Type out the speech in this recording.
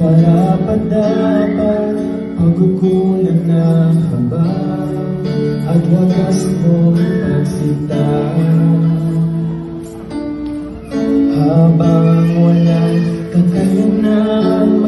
Karapat-dapat pagkukulang na habang at wagas mong pagsinta. Habang walang kakayanan